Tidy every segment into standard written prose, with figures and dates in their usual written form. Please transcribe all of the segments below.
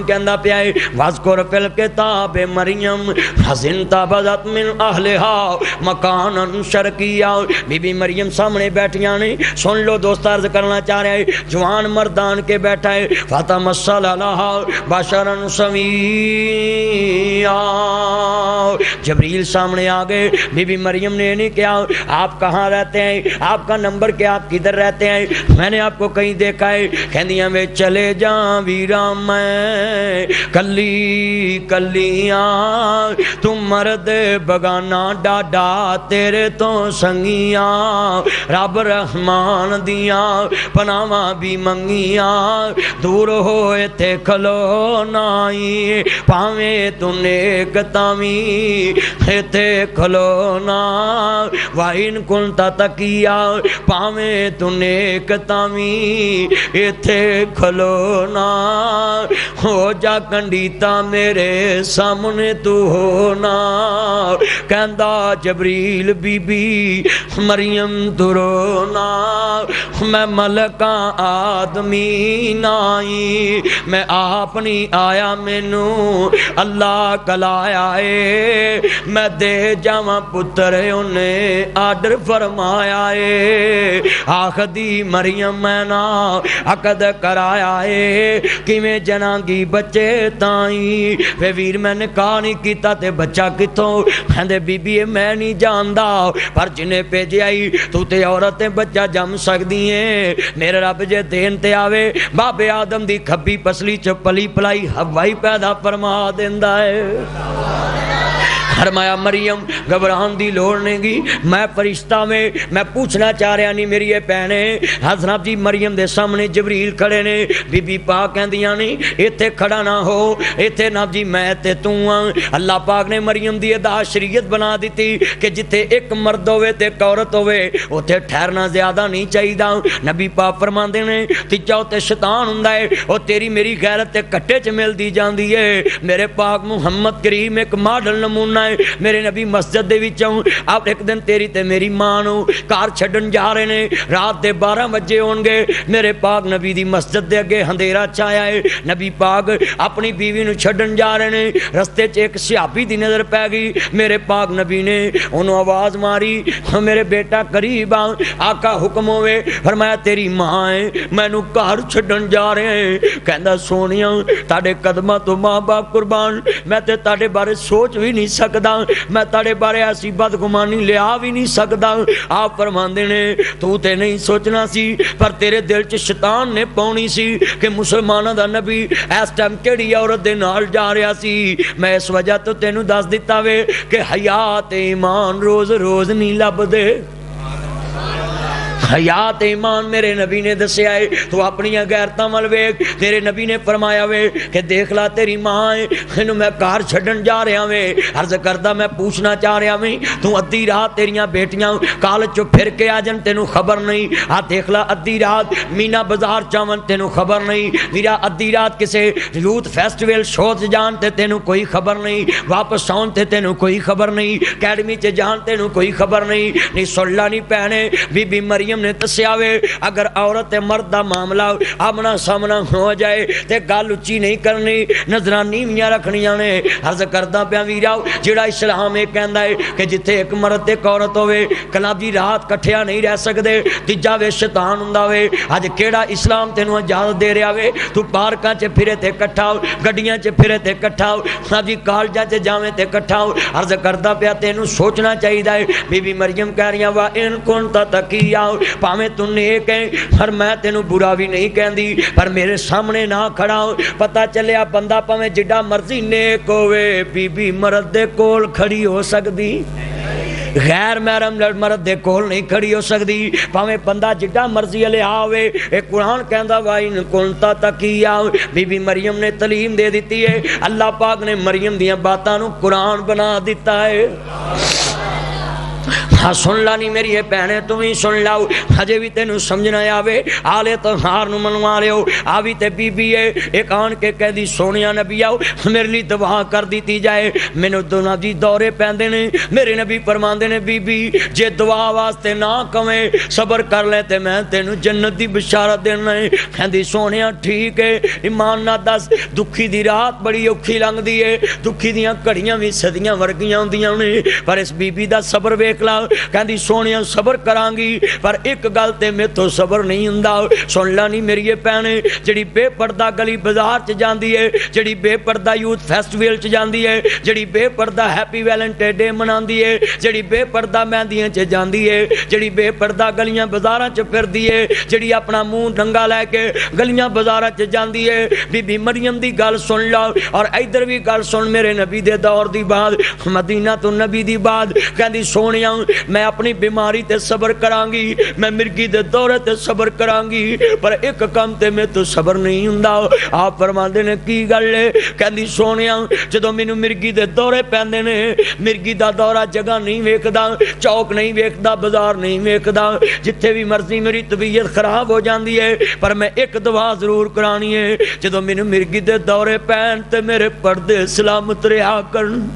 کہندا پیا ہے واذکر فی الکتاب مریم فانتبذت من اہلھا مکانا شرقیا. بی بی مریم سامنے بیٹھیاں نے. سن لو دوست، عرض کرنا چاہ رہے ہیں جوان مردان کے بیٹھا ہے. فتمثل لہا بشرا سویا. جبریل سامنے آ گئے. بی بی مریم نے نہیں کہا آپ کہاں رہتے ہیں، آپ کا نمبر کیا، آپ کدھر رہتے ہیں، میں نے آپ کو کہیں دیکھا ہے. کہندیاں میں چلے جاں ویراں میں کلی کلیاں، تم مرد بگانا ڈاڈا تیرے تو سنگیاں. رب رحمان دیاں پناواں بھی منگیاں، دور ہوئے تھے کھلو نائی پاویں تو نیک تاویں تھے کھلو نا. وَإِن كُنْتَ تَقِيًّا پاویں تو نیک تاویں تھے کھلو نا. ہو جا کنڈیتا میرے سامنے تو ہونا. کہندا جبریل بی بی مریم تو رونا. میں ملکاں آدمی نائی، میں آپ نہیں آیا، مینوں اللہ کلایا ہے. میں دے جاواں پتر انہیں آرڈر فرمایا ہے. آخدی مریم میں نا عقد کرایا ہے، کیویں جنانگی بچے تائیں. وے ویر میں نے کہا نہیں کیتا تے بچہ کتوں؟ کہندے بی بی میں نہیں جاندا، پر جنہیں بھیجے آئی تو تے عورتیں بچہ جم سکدی ہیں. میرے رب جے دین تے آوے بابے آدم دی کھبی پسلی چ پلی پلائی ہوائی پیدا فرما دیندا ہے. فرمایا مریم گھبران دی لوڑ نہیں گی، میں فرشتہ میں پوچھنا چاہ رہا نہیں میری یہ بہنیں. حضرت جی مریم دے سامنے جبریل کھڑے نے. بی بی پاک کہندیاں نہیں ایتھے کھڑا نہ ہو، ایتھے نہ جی میں تے تو ہاں. اللہ پاک نے مریم دی ادا شریعت بنا دیتی کہ جتھے ایک مرد ہوئے تے ایک عورت ہوئے اوتھے ٹھہرنا زیادہ نہیں چاہیدا. نبی پاک فرماندے نے تیجا تے شیطان ہوندا ہے او تیری میری غیرت تے کٹے چ مل دی جاندی ہے. میرے پاک محمد کریم ایک ماڈل نمونہ ہے. میرے نبی مسجد دے وچوں آپ ایک دن تیری تے میری ماں نو کار چھڈن جا رہے نے، رات دے 12 بجے ہون گے. میرے پاک نبی دی مسجد دے اگے اندھیرا چھایا ہے. نبی پاک اپنی بیوی نو چھڈن جا رہے نے، رستے چ ایک صحابی دی نظر پے گئی. میرے پاک نبی نے انہوں آواز ماری میرے بیٹا قریب آ. آقا حکم ہوئے. فرمایا تیری ماں ہے، مینوں کار چھڈن جا رہے ہیں. کہندا سونیاں تاڈے قدماں تو ماں باپ قربان، میں تے تاڈے بارے سوچ بھی نہیں سکدا، میں تاڑے بارے ایسی بدگمانی لیا بھی نہیں سکتا. آپ فرماندے نے تو تے نہیں سوچنا سی، پر تیرے دل چ شیطان نے پاؤنی سی کہ مسلماناں دا نبی اس ٹائم کیڑی عورت دے نال جا رہا سی. میں اس وجہ تو تینوں دس دیتا وے کہ حیات ایمان روز روز نہیں لب دے. حیات ایمان میرے نبی نے دسیا ہے. تو اپنی غیرتاں ول ویکھ. تیرے نبی نے فرمایا وے کہ دیکھ لا تیری ماں ہے، اینوں میں کار چھڈن جا رہا وے. عرض کردا میں پوچھنا چاہ رہا وے تو ادھی رات تیریاں بیٹیاں کالج چوں پھر کے آ جن تینوں خبر نہیں. آ دیکھ لا ادھی رات مینا بازار چاون تینوں خبر نہیں. ویرا ادھی رات کسے یوتھ فیسٹیول شو تے جان تے تینوں کوئی خبر نہیں. واپس آن تے تینوں کوئی خبر نہیں. اکیڈمی تے جان تینوں کوئی خبر نہیں. نہیں سن لا نہیں پہنے بی بی مریم نے دسیا وے اگر عورت مرد دا معاملہ آمنا سامنا ہو جائے تے گل اچھی نہیں کرنی، نظراں نیویاں رکھنیاں نے. عرض کردا پیا ویرا جڑا اسلام یہ کہندا ہے کہ جتھے ایک مرد تے ایک عورت ہوے کلاب دی رات کٹھیا نہیں رہ سکدے، تیجا وے شیطان ہوندا وے. اج کیڑا اسلام تینوں اجازت دے رہا وے تو پارکاں چ پھرے تے کٹھا ہو، گڈیاں چ پھرے تے کٹھا ہو، جی کالجاں چ جاویں تے کٹھا ہو. عرض کردا پیا تینوں سوچنا چاہیدا ہے. بی بی مریم کہہ رہی وا ان کنت تقیا پاویں تو نیک ہے، پر میں تینوں برا بھی نہیں کہندی، پر میرے سامنے نہ کھڑا ہو. پتہ چلیا بندہ پاویں جڈا مرضی نیک ہوئے بی بی مرد دے کول کھڑی ہو سکدی، غیر محرم مرد دے کول نہیں کھڑی ہو سکدی. پاویں بندہ جڈا مرضی علیہ ہوئے. اے قرآن کہندا وا ان کنت تقیا. بی بی مریم نے تعلیم دے دیتی ہے. اللہ پاک نے مریم دیاں باتاں نو قرآن بنا دیتا ہے. ہاں سن لا نہیں میری بھੈਣੇ ਤੂੰ ਵੀ ਸੁਣ ਲਾਓ ਹਜੇ ਵੀ ਤੈਨੂੰ ਸਮਝਣਾ ਆਵੇ ਆਲੇ ਤਹਾਰ ਨੂੰ ਮਨਵਾ ਲਿਓ ਆ ਵੀ ਤੇ ਬੀਬੀ ਏ ਇੱਕ ਆਣ ਕੇ ਕਹਿੰਦੀ ਸੋਹਣਿਆ ਨਬੀ ਆਓ ਮੇਰੇ ਲਈ ਦੁਆ ਕਰ ਦਿੱਤੀ ਜਾਏ ਮੈਨੂੰ ਦੋਨਾਂ ਦੀ ਦੌਰੇ ਪੈਂਦੇ ਨੇ ਮੇਰੇ ਨਬੀ ਫਰਮਾਉਂਦੇ ਨੇ ਬੀਬੀ ਜੇ ਦੁਆ ਵਾਸਤੇ ਨਾ ਕਵੇਂ ਸਬਰ ਕਰ ਲੈ ਤੇ ਮੈਂ ਤੈਨੂੰ ਜੰਨਤ ਦੀ ਬਸ਼ਾਰਤ ਦੇਣਾ ਹੈ ਕਹਿੰਦੀ ਸੋਹਣਿਆ ਠੀਕ ਹੈ ਈਮਾਨ ਨਾਲ ਦੱਸ ਦੁੱਖੀ ਦੀ ਰਾਤ ਬੜੀ ਔਖੀ ਲੰਘਦੀ ਏ ਦੁੱਖੀ ਦੀਆਂ ਘੜੀਆਂ ਵੀ ਸਦੀਆਂ ਵਰਗੀਆਂ ਹੁੰਦੀਆਂ ਨੇ ਪਰ ਇਸ ਬੀਬੀ ਦਾ ਸਬਰ ਵੇਖ ਲਾ ਕਹਿੰਦੀ ਸੋਹਣਿਆ ਸਬਰ ਕਰਾਂਗੀ ਪਰ ਇੱਕ ਗੱਲ ਤੇ ਮੇਥੋਂ ਸਬਰ ਨਹੀਂ ਹੁੰਦਾ ਸੁਣ ਲਾ ਨਹੀਂ ਮੇਰੀ ਭੈਣੇ ਜਿਹੜੀ ਬੇਪਰਦਾ ਗਲੀ ਬਾਜ਼ਾਰ 'ਚ ਜਾਂਦੀ ਏ ਜਿਹੜੀ ਬੇਪਰਦਾ ਯੂਥ ਫੈਸਟੀਵਲ 'ਚ ਜਾਂਦੀ ਏ ਜਿਹੜੀ ਬੇਪਰਦਾ ਹੈਪੀ ਵੈਲੈਂਟਾਈਨ ਡੇ ਮਨਾਉਂਦੀ ਏ ਜਿਹੜੀ ਬੇਪਰਦਾ ਮਹਿੰਦੀਆਂ 'ਚ ਜਾਂਦੀ ਏ ਜਿਹੜੀ ਬੇਪਰਦਾ ਗਲੀਆਂ ਬਾਜ਼ਾਰਾਂ 'ਚ ਫਿਰਦੀ ਏ ਜਿਹੜੀ ਆਪਣਾ ਮੂੰਹ ਨੰਗਾ ਲੈ ਕੇ ਗਲੀਆਂ ਬਾਜ਼ਾਰਾਂ 'ਚ ਜਾਂਦੀ ਏ ਬੀਬੀ ਮਰੀਮ ਦੀ ਗੱਲ ਸੁਣ ਲਾ ਔਰ ਇੱਧਰ ਵੀ ਗੱਲ ਸੁਣ ਮੇਰੇ ਨਬੀ ਦੇ ਦੌਰ ਦੀ ਬਾਤ ਮਦੀਨਾ ਤੋਂ ਨਬੀ ਦੀ ਬਾਤ ਕਹਿੰਦੀ ਸੋਹਣਿਆ ਮੈਂ ਆਪਣੀ ਬਿਮਾਰੀ ਤੇ ਸਬਰ ਕਰਾਂਗੀ ਮੈਂ ਮਿਰਗੀ ਦੇ ਦੌਰੇ ਤੇ ਸਬਰ ਕਰਾਂਗੀ ਪਰ ਇੱਕ ਕੰਮ ਤੇ ਮੇਰੇ ਤੋਂ ਸਬਰ ਨਹੀਂ ਹੁੰਦਾ ਆਪ ਫਰਮਾਉਂਦੇ ਨੇ ਕੀ ਗੱਲ ਏ ਕਹਿੰਦੀ ਸੋਹਣਿਆ ਜਦੋਂ ਮੈਨੂੰ ਮਿਰਗੀ ਦੇ ਦੌਰੇ ਪੈਂਦੇ ਨੇ ਮਿਰਗੀ ਦਾ ਦੌਰਾ ਜਗ੍ਹਾ ਨਹੀਂ ਵੇਖਦਾ ਚੌਕ ਨਹੀਂ ਵੇਖਦਾ ਬਾਜ਼ਾਰ ਨਹੀਂ ਵੇਖਦਾ ਜਿੱਥੇ ਵੀ ਮਰਜ਼ੀ ਮੇਰੀ ਤਬੀਅਤ ਖਰਾਬ ਹੋ ਜਾਂਦੀ ਹੈ ਪਰ ਮੈਂ ਇੱਕ ਦੁਆ ਜ਼ਰੂਰ ਕਰਾਣੀ ਹੈ ਜਦੋਂ ਮੈਨੂੰ ਮਿਰਗੀ ਦੇ ਦੌਰੇ ਪੈਣ ਤੇ ਮੇਰੇ ਪਰਦੇ ਸਲਾਮਤ ਰਿਹਾ ਕਰਨ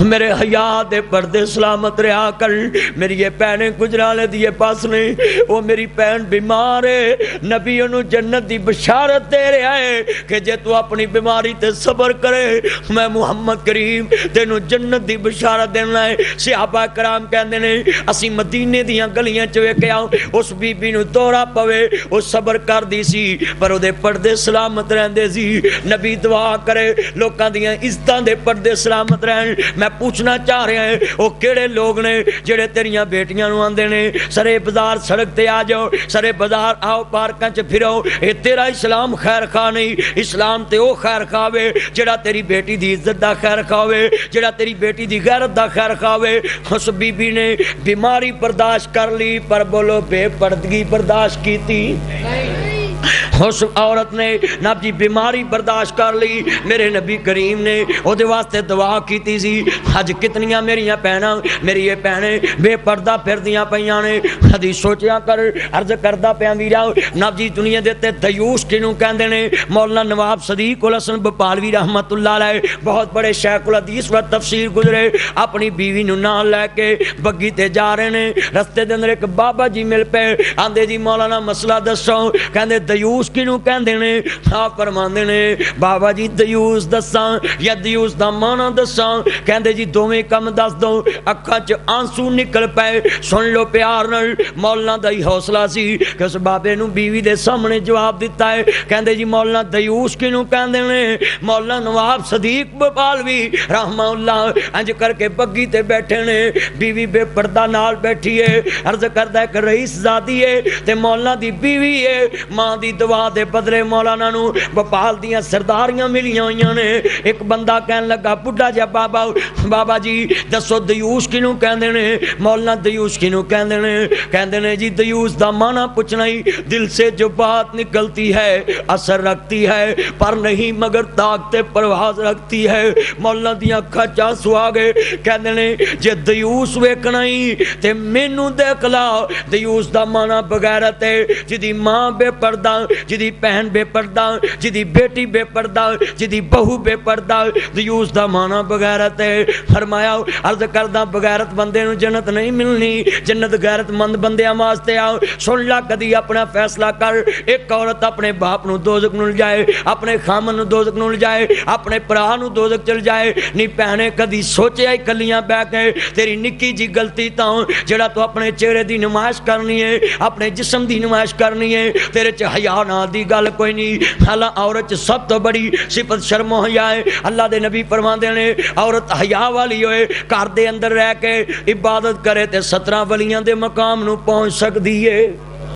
میرے حیا دے پردے سلامت رہا کر میری یہ بہنیں گجرالے دیے پاس نے وہ میری بہن بیمار ہے نبی انہوں جنت دی بشارت دے رہا ہے کہ جے تو اپنی بیماری تے صبر کرے میں محمد کریم تینوں جنت دی بشارت دینا ہے صحابہ کرام کہندے نے اسی مدینے دیاں گلیاں چوے کے آؤں اس بی بی نو دورہ پوے وہ صبر کر دی سی پر وہ دے پردے سلامت رہندے سی نبی دعا کرے لوکاں دیاں عزتاں دے پردے سلامت رہن میں پوچھنا چاہ رہے ہیں وہ کیڑے لوگ نے جڑے تیریاں بیٹیاں نو آندے نے سرے بازار سڑک تے آ جاؤ سرے بازار آؤ پارکاں چ پھرو اے تیرا اسلام خیر خواہ نہیں اسلام تے او خیر خواہ وے جڑا تیری بیٹی دی عزت دا خیر خواہ وے جڑا تیری بیٹی دی غیرت دا خیر خواہ وے اس بی بی نے بیماری برداشت کر لی پر بولو بے پردگی برداشت کی تھی اس عورت نے نب جی بیماری برداشت کر لی میرے نبی کریم نے او دے واسطے دعا کیتی سی حج کتنیاں میریاں پہنا میری یہ پہنے بے پردہ پھر دیاں پہیاں نے حدیث سوچیاں کر عرض کردہ پہاں ویرا نب جی دنیا دیتے دیوس کنوں کہندے نے مولانا نواب صدیق الحسن بپالوی رحمت اللہ علیہ بہت بڑے شیخ الحدیث و تفسیر گزرے اپنی بیوی نو نال لے کے بگی تے جا رہے نے رستے دے اندر ایک بابا جی مل پے آندے جی مولانا مسئلہ دسو کہندے دیوس کنوں کہندے نے آپ فرماندے نے بابا جی دیوس دساں یا دیوس دا مانا دساں کہندے جی دوویں کم دس دو اکھاں چ آنسو نکل پے سن لو پیار نال مولانا دا ہی حوصلہ سی کہ اس بابے نو بیوی دے سامنے جواب دیتا ہے کہندے جی مولانا دیوس کنوں کہندے نے مولانا نواب صدیق بپالوی رحمہ اللہ انج کر کے بگی تے بیٹھے نے بیوی بے پردہ نال بیٹھی ہے عرض کردا ہے کہ رئیس زادی ہے تے مولانا دی بیوی ہے ماں دی دعا دے بدلے مولانا نو بپال دیاں سرداریاں ملیاں ہوئیاں نے ایک بندہ کہن لگا بڑھا جا بابا جی دسو دیوس کنوں کہندے نے مولانا دیوس کنوں کہندے نے جی دیوس دا مانا پوچھنا ہی دل سے جو بات نکلتی ہے اثر رکھتی ہے پر نہیں مگر طاقت پرواز رکھتی ہے مولانا دیاں کھچا سوا گئے کہندے نے جے دیوس ویکھنا ہی تے مینوں دیکھ لا دیوس دا مانا بغیرت ہے جدی ماں بے پردہ جدی پہن بے پردہ جدی بیٹی بے پردہ جدی بہو بے پردہ دیوس دا مانا بغیرت ہے فرمایا عرض کردہ بغیرت بندے نو جنت نہیں ملنی جنت غیرت مند بندے آمازتے آؤ سن لا کدی اپنا فیصلہ کر ایک عورت اپنے باپ نو دوزک نو جائے اپنے خامن نو دوزک نو جائے اپنے پرا نو دوزک چل جائے نہیں پہنے کدی سوچے آئی کلیاں بے کے تیری نکی جی غلطی تاؤں جڑا تو اپنے چہرے دی نمائش کرنی ہے اپنے جسم دی نمائش کرنی ہے تیرے چ حیا نہ دی گل کوئی نہیں حالا عورت سب تو بڑی صفت شرم و حیا ہے اللہ دے نبی فرماندے نے عورت حیا والی ہوئے گھر دے اندر رہ کے عبادت کرے تے 17 ولیاں دے مقام نو پہنچ سکدی ہے